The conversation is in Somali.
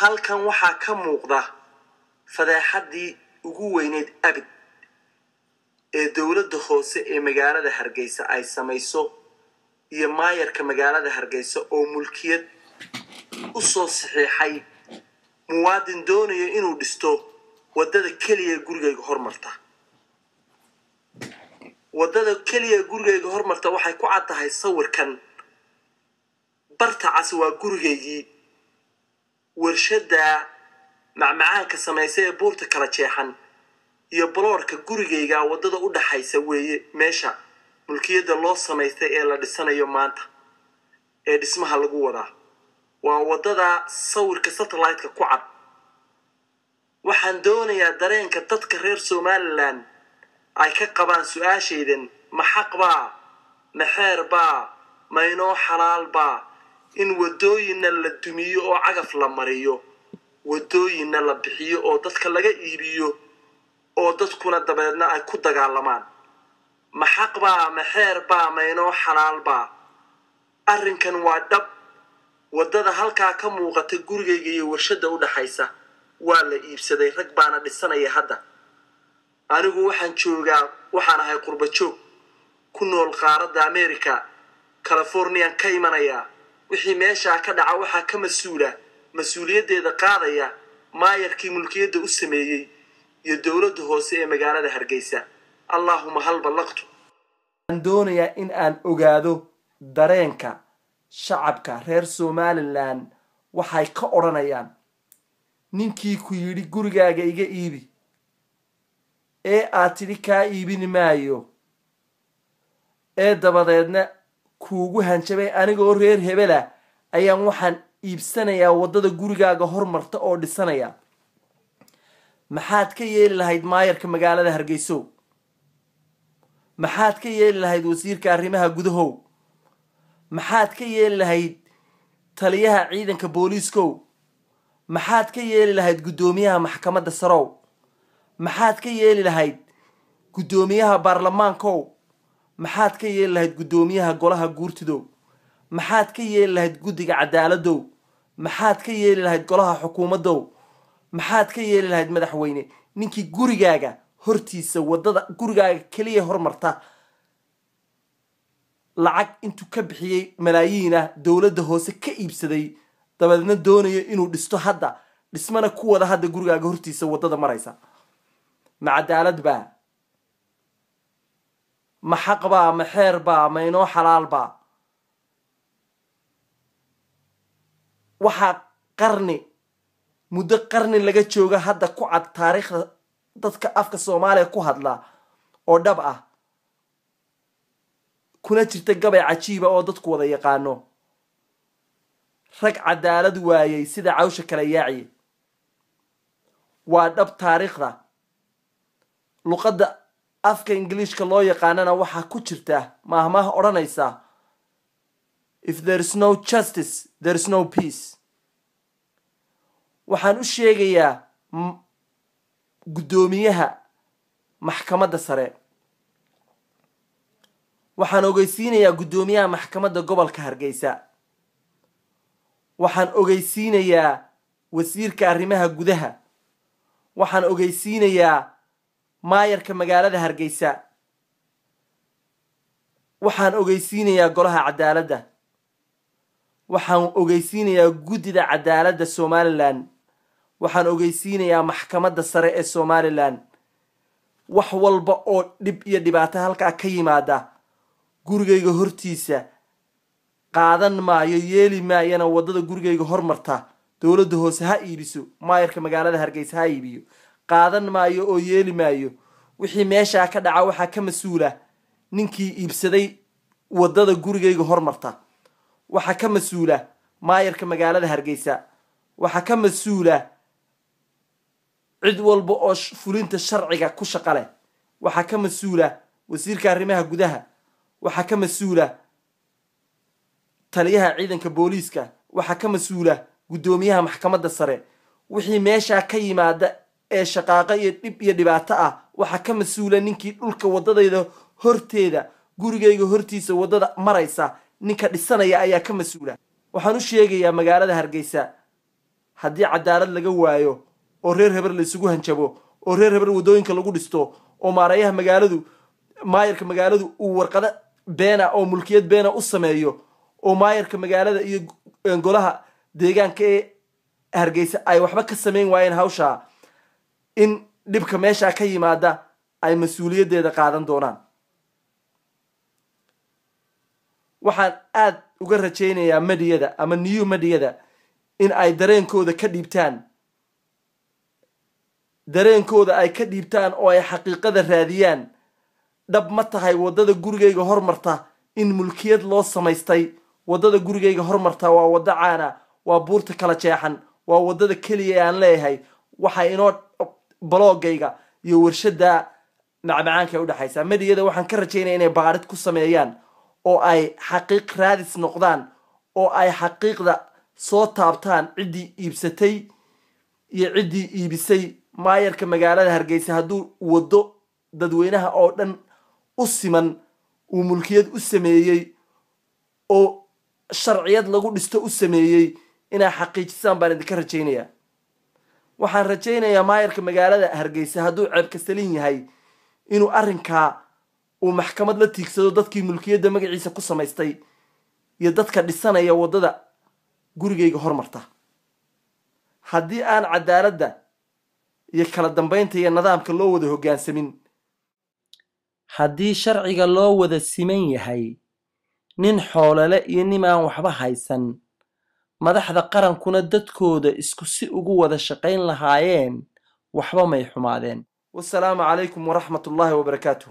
halkan waxaa ka muuqda fadeexadii ugu weyneed abid ee dawladda hoose ee magaalada Hargeysa ay samayso iyo maayarka magaalada Hargeysa oo mulkiyad u soo saxiixay muwaadin doonaya inuu dhisto wadada kaliya gurigeyga hormarta. wadada kaliya gurigeyga hormarta waxay ku cad tahay sawirkan. barta cas waa gurigeygii warshada macmacaanka samaysay ee buurta kala jeexan iyo baloorka gurigeyga wadada u dhaxaysa weeye meesha mulkiyada loo samaystay ee la dhisanayo maanta ee dhismaha lagu wadaa. waa wadada sawirka satellite-ka ku cad. waxaan doonayaa dareenka dadka reer Somaliland ay ka qabaan su'aashaydan ma xaq baa ma xeer baa ma inoo xalaal baa in wadooyinna la dumiyo oo cagaf la mariyo wadooyinna la bixiyo oo dadka laga iibiyo oo dadkuna dabeedna ay ku dagaalamaan. ma xaq baa ma xeer baa ma inoo xalaal baa. arrinkan waa dhab. wadada halkaa ka muuqata gurigeyga iyo warshada u dhaxaysa waa la iibsaday rag baana dhisanaya hadda. anigu waxaan ahay qurba joog ku nool qaaradda America California ka imanaya. wixii meesha ka dhaca waxa ka mas'uuliyadeeda qaadaya maayarkii mulkiyada u sameeyay iyo dawladda hoose ee magaalada Hargeysa. Allahumma hal balaqtu. aan doonayaa in aan ogaado dareenka shacabka reer Somaliland waxay ka oranayaan ninkii ku yiri gurigaaga iga iibi ee aad tiri ka iibin maayo ee dabadeedna kuugu hanjabay anigoo reer hebela ayaan waxaan iibsanayaa wadada gurigaaga hormarta oo dhisanaya. maxaad ka yeeli lahayd maayarka magaalada Hargeysa? maxaad ka yeeli lahayd wasiirka arrimaha gudaha? maxaad ka yeeli lahayd taliyaha ciidanka booliiska? maxaad ka yeeli lahayd gudoomiyaha maxkamadda sare? maxaad ka yeeli lahayd gudoomiyaha baarlamaanka? maxaad ka yeeli lahayd gudoomiyaha golaha guurtida? maxaad ka yeeli lahayd guddiga cadaaladda? maxaad ka yeeli lahayd golaha xukuumadda? maxaad ka yeeli lahayd madaxweyne ninkii gurigaaga hortiisa wadada gurigaaga kaliya hormarta lacag intuu ka bixiyay malaayiin dawladda hoose ka iibsaday dabadeedna doonayo inuu dhisto hadda dhismana ku wada hadda gurigaaga hortiisa wadada maraysa? ma cadaalad baa ma xaq baa ma xeer baa ma inoo xalaal baa? waxaa muddo qarni laga jooga hadda ku cad taariikhda dadka afka Soomaaliya ku hadla oo dhab ah kuna jirta gabay cajiiba oo dadku wada yaqaano. rag cadaalad waayay sida cawsha kala yaaci. waa dhab taariikhda. luqadda afka Ingiriiska loo yaqaanana waxaa ku jirta maahmaah oranaysa if there is no justice there is no peace. waxaan u sheegayaa gudoomiyaha maxkamadda sare. waxaan ogeysiinayaa gudoomiyaha maxkamadda gobolka Hargeysa. waxaan ogeysiinayaa wasiirka arrimaha gudaha. waxaan ogeysiinayaa maayarka magaalada Hargeysa. waxaan ogeysiinayaa golaha cadaaladda. waxaan ogeysiinayaa guddida cadaaladda Somaliland. waxaan ogeysiinayaa maxkamadda sare ee Somaliland. wax walba oo dhib iyo dhibaato halkaa ka yimaada gurigeyga hortiisa qaadan maayo yeeli maayana wadada gurigeyga hormarta dawladda hoose ha iibiso maayarka magaalada Hargeysa ha iibiyo qaadan maayo oo yeeli maayo. wixii meesha ka dhaca waxa ka mas'uula ninkii iibsaday wadada gurigeyga hormarta. waxa ka mas'uula maayarka magaalada Hargeysa. waxa ka mas'uula cid walba oo fulinta sharciga ku shaqale. waxa ka mas'uula wasiirka arrimaha gudaha. waxa ka mas'uula taliyaha ciidanka booliiska. waxa ka mas'uula gudoomiyaha maxkamadda sare. wixii meesha ka yimaada ee shaqaaqa iyo dhib iyo dhibaato ah waxa ka mas'uula ninkii dhulka wadadayda horteeda gurigeyga hortiisa wadada maraysa ninka dhisanaya ayaa ka mas'uula. waxaan u sheegayaa magaalada Hargeysa haddii cadaalad laga waayo oo reer heber la isugu hanjabo oo reer heber wadooyinka lagu dhisto oo maarayaha magaaladu maayarka magaaladu uu warqado beena oo mulkiyad beena u sameeyo oo maayarka magaalada iyo golaha deegaanka ee Hargeysa ay waxba ka sameyn waayeen hawsha in dhibka meesha ka yimaada ay mas'uuliyadeeda qaadan doonaan waxaan aad uga rajaynayaa madiyada ama new madiyada in ay dareenkooda ka dhiibtaan oo ay xaqiiqada raadiyaan dhab ma tahay wadada gurigeyga hormarta in mulkiyad loo samaystay wadada gurigeyga hormarta waa wada caana waa buurta kala jeexan waa wadada kaliya aan leeyahay waxa inoo bloggayga iyo warshada macmacaanka u dhaxaysa madiyada waxaan ka rajaynayaa inay baarid ku sameeyaan oo ay xaqiiq raadis noqdaan oo ay xaqiiqda soo taabtaan cidii iibsatay iyo cidii iibisay maayarka magaalada Hargeysa hadduu wado dadweynaha oo dhan u siman uu mulkiyad u sameeyay oo sharciyad lagu dhisto u sameeyay inay xaqiijisaan baan idinka rajaynayaa waxaan rajaynayaa maayarka magaalada Hargeysa hadduu ceeb ka salin yahay inuu arrinka uu maxkamad la tiigsado dadkii mulkiyadda magaciisa ku samaystay iyo dadka dhisanaya wadada gurigeyga hormarta haddii aan cadaaladda iyo kala dambeynta iyo nidaamka loo wada hoggaansamin haddii sharciga loo wada siman yahay nin xoolale iyo nin aan waxba haysan madaxda qarankuna dadkooda isku si ugu wada shaqayn lahaayeen waxba may xumaadeen wassalaamu calaykum waraxmatullaahi wabarakaatuh